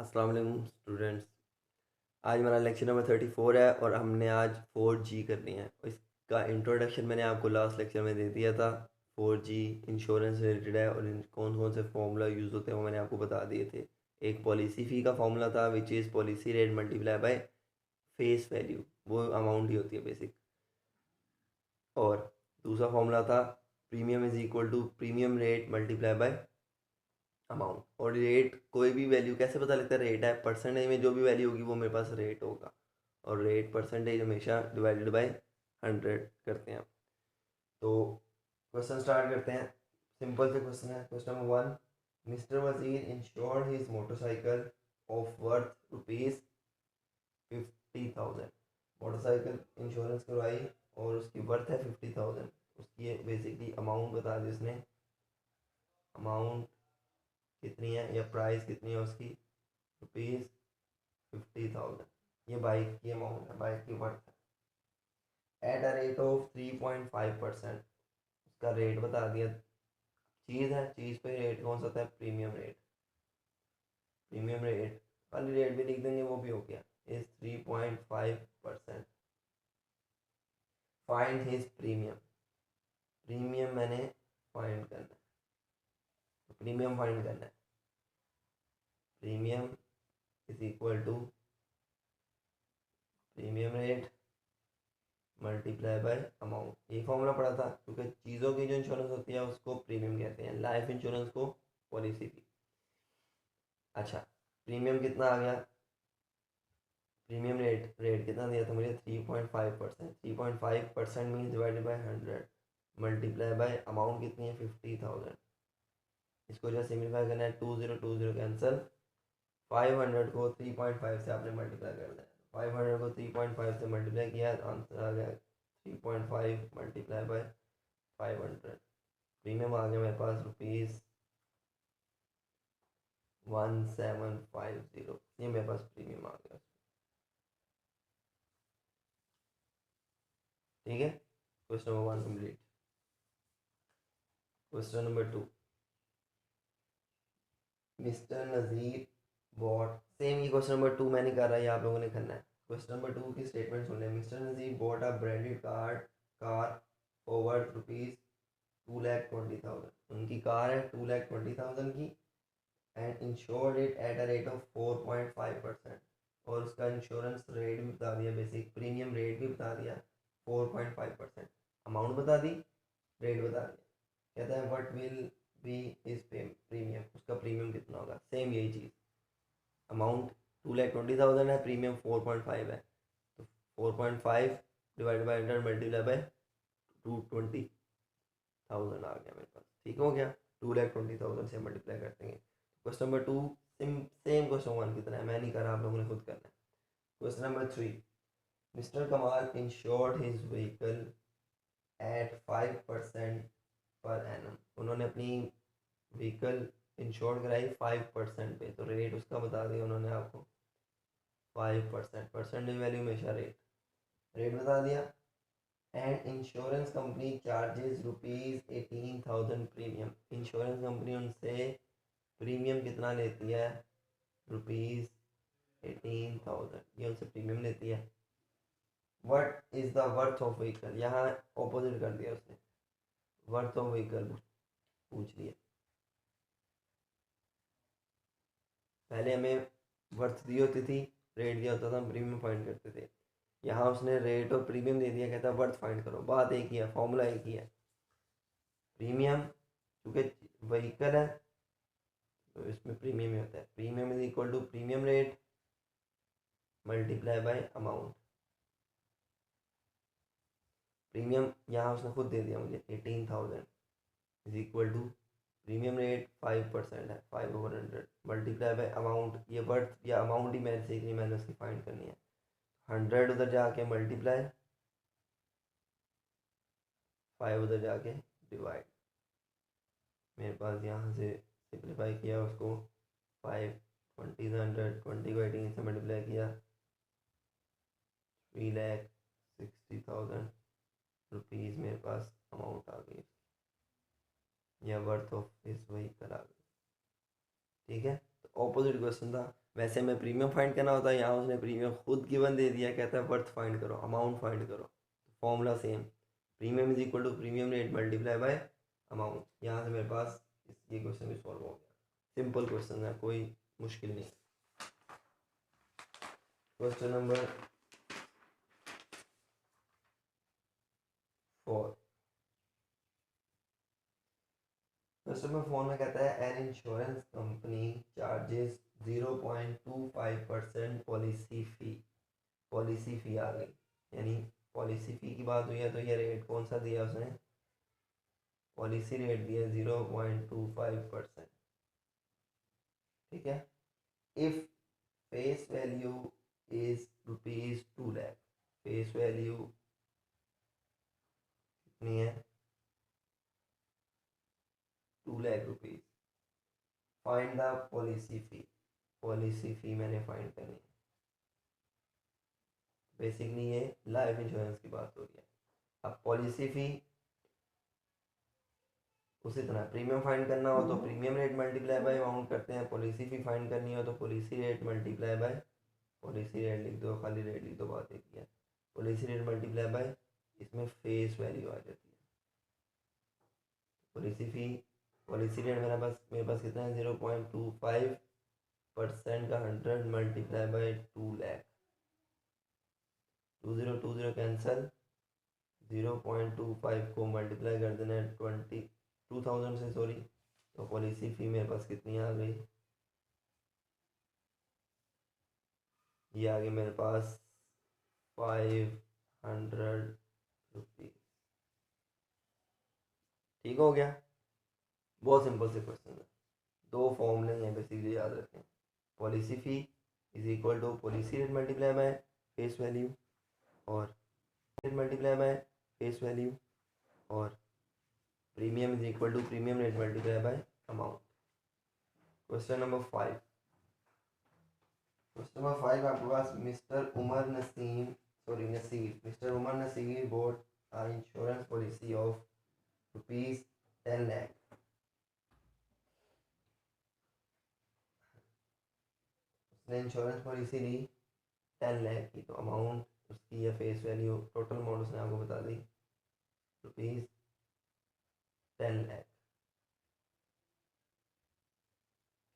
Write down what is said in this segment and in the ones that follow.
अस्सलाम वालेकुम स्टूडेंट्स। आज हमारा लेक्चर नंबर 34 है और हमने आज 4G करनी है। इसका इंट्रोडक्शन मैंने आपको लास्ट लेक्चर में दे दिया था। 4G इंश्योरेंस रिलेटेड है और कौन कौन से फार्मूला यूज़ होते हैं वो मैंने आपको बता दिए थे। एक पॉलिसी फ़ी का फार्मूला था which is policy rate multiply by face value, वो अमाउंट ही होती है बेसिक। और दूसरा फार्मूला था premium is equal to premium rate multiply by amount. और रेट कोई भी वैल्यू कैसे पता लगता है, रेट है परसेंटेज में जो भी वैल्यू होगी वो मेरे पास रेट होगा। और रेट परसेंटेज हमेशा डिवाइडेड बाय 100 करते हैं। तो क्वेश्चन स्टार्ट करते हैं। सिंपल से क्वेश्चन है। क्वेश्चन नंबर 1, मिस्टर वजीर insured his motorcycle of worth rupees 50,000। Motorcycle insurance करवाई और उसकी वर्थ है 50,000। उसकी बेसिकली अमाउंट बता दी उसने। अमाउंट कितनी है या प्राइस कितनी है उसकी, रुपीज़ 50,000। ये बाइक की अमाउंट है, बाइक की वर्थ है। Eight a rate of 3.5%। उसका रेट बता दिया। चीज़ है, चीज़ पे रेट कौन सा होता है, प्रीमियम रेट। प्रीमियम रेट खाली रेट भी लिख देंगे वो भी हो गया। Is 3.5%। Find his premium. Premium मैंने फाइंड करना है, तो प्रीमियम फाइंड करना है। Premium is equal to premium rate multiply by amount. ये फॉर्मूला पड़ा था क्योंकि चीज़ों की जो इंश्योरेंस होती है उसको प्रीमियम कहते हैं, लाइफ इंश्योरेंस को पॉलिसी की। अच्छा, प्रीमियम कितना आ गया, प्रीमियम रेट रेट कितना दिया था मुझे, 3.5%। 3.5% means divided by 100 multiply by amount कितनी है, 50,000। इसको जो सिम्प्लीफाई करना है, 2020 कैंसिल। 500 को 3.5 से आपने मल्टीप्लाई कर देना। 500 को 3.5 से मल्टीप्लाई किया, आंसर आ गया 3.5 मल्टीप्लाई बाय 500। प्रीमियम आ गया मेरे पास रुपीज़ 1750। ये मेरे पास प्रीमियम आ गया। ठीक है, question number 1 complete. Question number 2, mister Nazir Butt. Same ही क्वेश्चन नंबर 2 मैंने कर रहा है, ये आप लोगों ने करना है। क्वेश्चन नंबर 2 की स्टेटमेंट सुन लें। Mister Nazir bought a branded car over rupees 2,20,000। उनकी कार है 2,20,000 की। And insured it at a rate of 4.5%। और उसका इंश्योरेंस रेट भी बता दिया, बेसिक प्रीमियम रेट भी बता दिया 4.5%। अमाउंट बता दी, रेट बता दिया। कहता है what will be is premium, उसका प्रीमियम कितना होगा। सेम यही चीज़, अमाउंट 2,20,000 है, प्रीमियम 4.5 है। तो 4.5 डिवाइड बाई 100 मल्टीप्लाई बाय 220,000 आ गया मेरे पास। ठीक हो गया, 2,20,000 से मल्टीप्लाई कर देंगे। क्वेश्चन नंबर 2 सेम क्वेश्चन 1 की तरह है, मैं नहीं कर रहा, आप लोगों ने खुद करना है। क्वेश्चन नंबर 3, मिस्टर कमाल insured his vehicle eight 5% per annum. उन्होंने अपनी व्हीकल इंश्योर कराई 5% पे, तो रेट उसका बता दिया उन्होंने आपको 5%। परसेंटेज वैल्यू हमेशा रेट, रेट बता दिया। And insurance company charges rupees 18,000 premium. Insurance company उनसे प्रीमियम कितना लेती है, रुपीज़ 18,000 ये उनसे प्रीमियम लेती है। What is the worth of vehicle, यहाँ ऑपोजिट कर दिया उसने, वर्थ ऑफ व्हीकल पूछ लिया। पहले हमें वर्थ दी होती थी, रेट दिया होता था, हम प्रीमियम फाइंड करते थे। यहाँ उसने रेट और प्रीमियम दे दिया, कहता है वर्थ फाइंड करो। बात एक ही है, फॉर्मूला एक ही है। प्रीमियम क्योंकि व्हीकल है तो इसमें प्रीमियम ही होता है। Premium is equal to premium rate multiply by amount. Premium यहाँ उसने खुद दे दिया मुझे 18,000 is equal to premium rate 5% है, 5/100 मल्टीप्लाई बाय अमाउंट। ये वर्थ या अमाउंट ही मैंने सीखनी, मैंने उसकी फाइंड करनी है। 100 उधर जाके मल्टीप्लाई, 5 उधर जाके डिवाइड। मेरे पास यहाँ से सिंप्लीफाई किया उसको, 5 20 100, 20 को 18 से मल्टीप्लाई किया, 3,60,000 रुपीज़ मेरे पास अमाउंट आ गई, या वर्थ ऑफ दिस व्हीकल आ गई। ठीक है, तो ऑपोजिट क्वेश्चन था। वैसे में प्रीमियम फाइंड करना होता है, यहाँ उसने प्रीमियम खुद गिवन दे दिया, कहता है वर्थ फाइंड करो, अमाउंट फाइंड करो। Formula same, premium is equal to premium rate multiply by amount. यहाँ से मेरे पास ये क्वेश्चन भी सॉल्व हो गया। सिंपल क्वेश्चन है, कोई मुश्किल नहीं। Question number 4। क्वेश्चन नंबर 4 में कहता है an insurance company charges 0.25% policy fee. Policy fee आ गई, यानी पॉलिसी फी की बात हुई है तो ये रेट कौन सा दिया उसने, पॉलिसी रेट दिया 0.25%। ठीक है। If face value is ₹2 lakh, face value कितनी है, 2 lakh rupees. Find the policy fee, policy fee मैंने फाइंड करनी है। बेसिकली ये लाइफ इंश्योरेंस की बात हो रही है। अब पॉलिसी फी उसी तरह प्रीमियम फाइंड करना हो तो premium rate multiply by amount करते हैं, पॉलिसी फी फाइंड करनी हो तो policy rate multiply bye, policy rate लिख दो, खाली रेट लिख दो, बात एक ही है। पॉलिसी रेट मल्टीप्लाई बाय इसमें फेस वैल्यू आ जाती है। पॉलिसी फी, पॉलिसी रेट मेरे पास कितना है 0.25% का 100 मल्टीप्लाई बाय 2 लाख, 20 कैंसल, 0.25 को मल्टीप्लाई कर देना है 2000 से, सॉरी। तो पॉलिसी फी मेरे पास कितनी आ गई, ये आ गई मेरे पास 500 रुपीज। ठीक हो गया, बहुत सिंपल से क्वेश्चन है। दो फॉर्मूले हैं बेसिकली, याद रखें। Policy fee is equal to policy rate multiply by face value, और rate multiply by face value, और premium is equal to premium rate multiply by amount. Question number 5। Question number 5 आपके पास mister Umar Nasir bought an insurance policy of ₹10 lakh। उसने insurance policy ली 10 लाख की, तो amount उसकी या फेस वैल्यू, टोटल अमाउंट उसने आपको बता दी ₹10 लाख।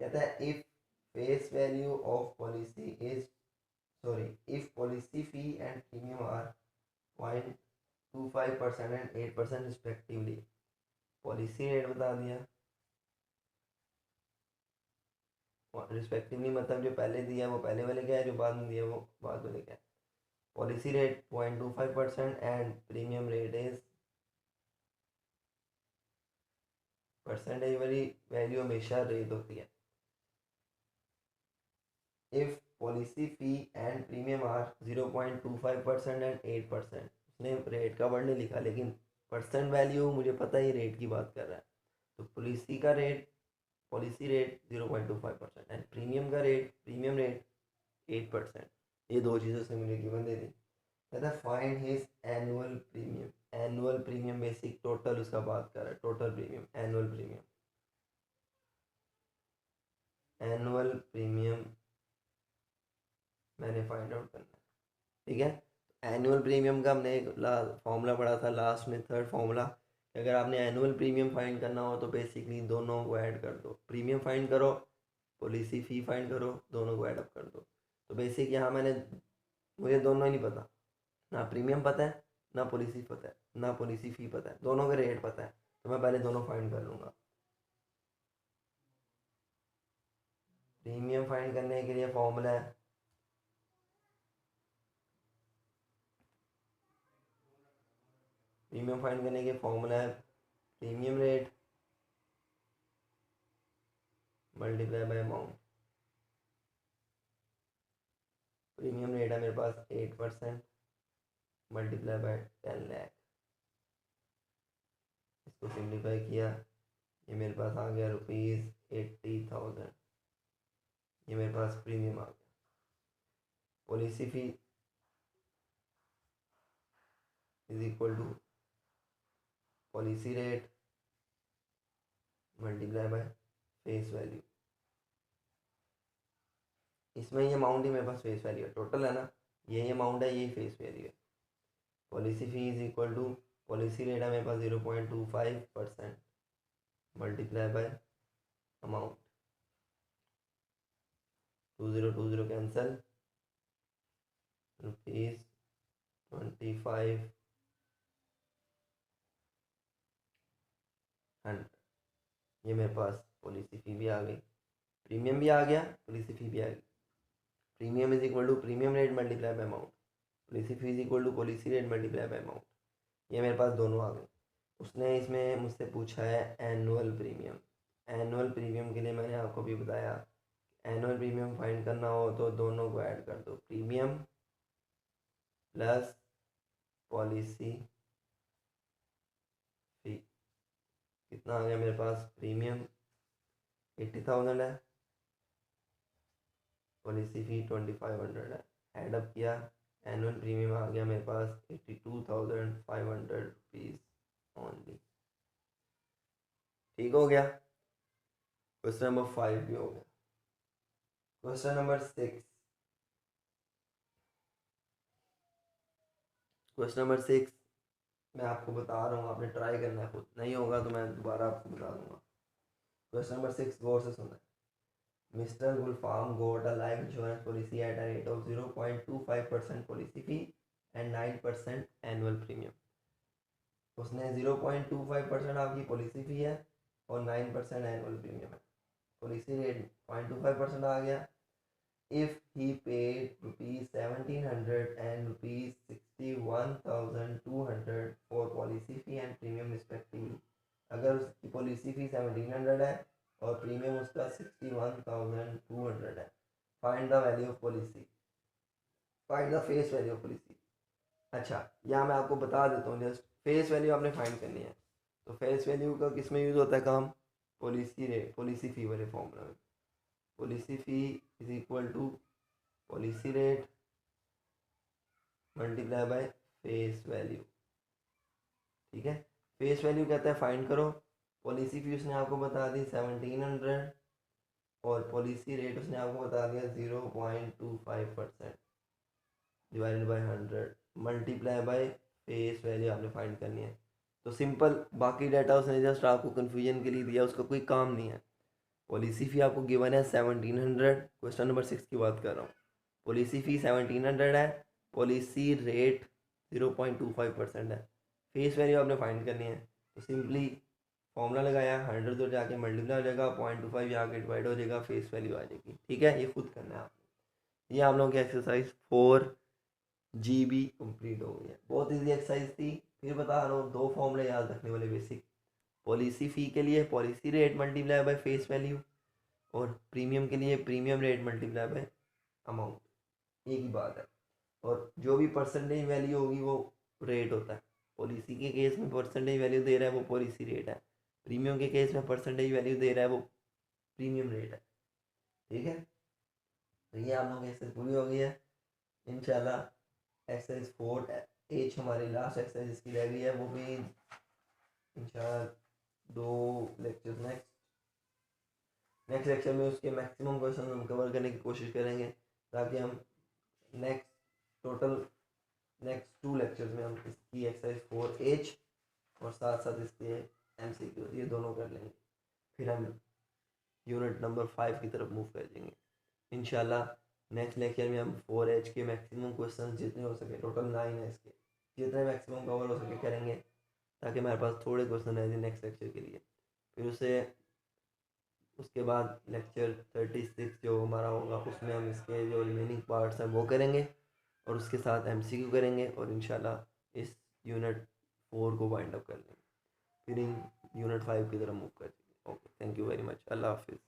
कहता है if face value of policy is, sorry, if policy fee and premium are 0.25% and 8% respectively. Policy rate बता दिया, रिस्पेक्टिवली मतलब जो पहले दिया वो पहले वाले क्या है, जो बाद में दिया वो बाद वाले क्या है। Policy rate 0.25% and premium rate is, percentage वाली वैल्यू हमेशा रेट होती है। If policy fee and premium are 0.25% and 8%, उसने रेट का वर्ड नहीं लिखा लेकिन परसेंट वैल्यू मुझे पता ही रेट की बात कर रहा है। तो policy rate 0.25% and premium rate 8%। ये दो चीज़ों से मुझे गिवन दे दी। कहता find his annual premium. Annual premium basic total उसका बात कर रहा है, total premium, annual premium. Annual premium मैंने फाइंड आउट करना है। ठीक है, एनुअल प्रीमियम का हमने एक फॉर्मूला पढ़ा था लास्ट में, थर्ड फॉर्मूला। अगर आपने एनुअल प्रीमियम फाइंड करना हो तो बेसिकली दोनों को ऐड कर दो, प्रीमियम फाइंड करो, पॉलिसी फी फाइंड करो, दोनों को ऐड अप कर दो। तो बेसिक यहाँ मुझे दोनों ही नहीं पता, ना प्रीमियम पता है, ना पॉलिसी पता है, ना पॉलिसी फी पता है, दोनों का रेट पता है। तो मैं पहले दोनों फाइंड कर लूँगा। प्रीमियम फाइंड करने के लिए फॉर्मूला है, प्रीमियम फाइंड करने के फॉर्मूला है premium rate multiply by amount. Premium rate है मेरे पास 8% मल्टीप्लाई बाय 10 लाख। इसको सिंप्लीफाई किया, ये मेरे पास आ गया ₹80,000। ये मेरे पास प्रीमियम आ गया। Policy fee is equal to policy rate multiply by face value इसमें ये अमाउंट ही मेरे पास फेस वैल्यू है, टोटल है ना, ये अमाउंट है, ये फेस वैल्यू है। Policy fee is equal to, policy rate है मेरे पास 0.25% मल्टीप्लाई बाय अमाउंट, 2020 कैंसिल, ₹2500, ये मेरे पास पॉलिसी फ़ी भी आ गई, प्रीमियम भी आ गया, पॉलिसी फ़ी भी आ गई। Premium is equal to premium rate multiply by amount, policy fee is equal to policy rate multiply by amount, ये मेरे पास दोनों आ गए। उसने इसमें मुझसे पूछा है एनुअल प्रीमियम। एनुअल प्रीमियम के लिए मैंने आपको भी बताया, एनुअल प्रीमियम फाइंड करना हो तो दोनों को ऐड कर दो, प्रीमियम प्लस पॉलिसी फी। कितना आ गया मेरे पास, प्रीमियम 80,000 है, पॉलिसी फी 2500 है, एडअप किया, एनुअल प्रीमियम आ गया मेरे पास 82,500 रुपीज़ ओनली। ठीक हो गया, क्वेश्चन नंबर 5 भी हो गया। क्वेश्चन नंबर 6, क्वेश्चन नंबर 6 मैं आपको बता रहा हूँ, आपने ट्राई करना है खुद, नहीं होगा तो मैं दोबारा आपको बता दूंगा। क्वेश्चन नंबर 6 गौर से सुना है। Mister Gulfam got a life insurance policy at a rate of 0.25% policy fee and 9% annual premium. उसने 0.25% आपकी पॉलिसी फी है और 9% एनुअल प्रीमियम है। पॉलिसी रेट 0.25% आ गया। if he paid ₹1,700 and ₹61,200 for policy fee and premium respectively, अगर उसकी policy फी 1700 है और प्रीमियम उसका 61,200 है, find the value of policy, find the face value of policy. अच्छा, यहाँ मैं आपको बता देता हूँ, जस्ट फेस वैल्यू आपने फाइंड करनी है। तो फेस वैल्यू का किस में यूज़ होता है काम, पॉलिसी रेट, पॉलिसी फी वाले फॉर्मूला में। Policy fee is equal to policy rate multiply by face value. ठीक है, फेस वैल्यू कहता है फाइंड करो, पॉलिसी फी उसने आपको बता दी 1700 और पॉलिसी रेट उसने आपको बता दिया 0.25% divided by 100 multiply by face value आपने फाइंड करनी है। तो सिंपल, बाकी डाटा उसने जस्ट आपको कन्फ्यूजन के लिए दिया, उसका कोई काम नहीं है। पॉलिसी फी आपको गिवन है 1700, क्वेश्चन नंबर 6 की बात कर रहा हूँ। पॉलिसी फी 1700 है, पॉलिसी रेट 0.25% है, फेस वैल्यू आपने फाइंड करनी है। तो सिंपली फॉर्मूला लगाया, 100 तो जाके मल्टीप्लाई हो जाएगा, 0.25 जाके डिवाइड हो जाएगा, फेस वैल्यू आ जाएगी। ठीक है, ये खुद करना है आपने। ये आप लोगों की एक्सरसाइज 4GB कंप्लीट हो गई है। बहुत ईजी एक्सरसाइज थी, फिर बता रहा हूँ, 2 फॉर्मूले याद रखने वाले बेसिक। पॉलिसी फ़ी के लिए policy rate multiply by face value, और प्रीमियम के लिए premium rate multiply by amount, एक ही बात है। और जो भी परसेंटेज वैल्यू होगी वो रेट होता है। पॉलिसी के केस में परसेंटेज वैल्यू दे रहा है वो पॉलिसी रेट है, प्रीमियम के केस में परसेंटेज वैल्यू दे रहा है वो प्रीमियम रेट है। ठीक है, तो ये आप लोगों की एक्सरसाइज पूरी हो गई है। इंशाल्लाह एक्सरसाइज 4H हमारी लास्ट एक्सरसाइज इसकी रह गई है, वो भी इंशाल्लाह 2 लेक्चर नेक्स्ट लेक्चर में उसके मैक्सिमम क्वेश्चन हम कवर करने की कोशिश करेंगे, ताकि हम नेक्स्ट 2 लेक्चर्स में हम इसकी एक्सरसाइज 4H और साथ साथ इसके MCQ ये दोनों कर लेंगे। फिर हम यूनिट नंबर 5 की तरफ मूव कर जाएंगे इंशाल्लाह। नेक्स्ट लेक्चर में हम 4H के मैक्सिमम क्वेश्चन जितने हो सके, टोटल 9 है इसके, जितने मैक्सिमम कवर हो सके करेंगे, ताकि हमारे पास थोड़े क्वेश्चन रह जाए नेक्स्ट लेक्चर के लिए। फिर उसके बाद लेक्चर 36 जो हमारा होगा, उसमें हम इसके जो रिमेनिंग पार्ट्स हैं वो करेंगे, और उसके साथ MCQ करेंगे, और इंशाल्लाह इस यूनिट 4 को वाइंड अप कर लेंगे, फिर यूनिट 5 की तरफ मूव कर देंगे। Okay, thank you very much, अल्लाह हाफिज़।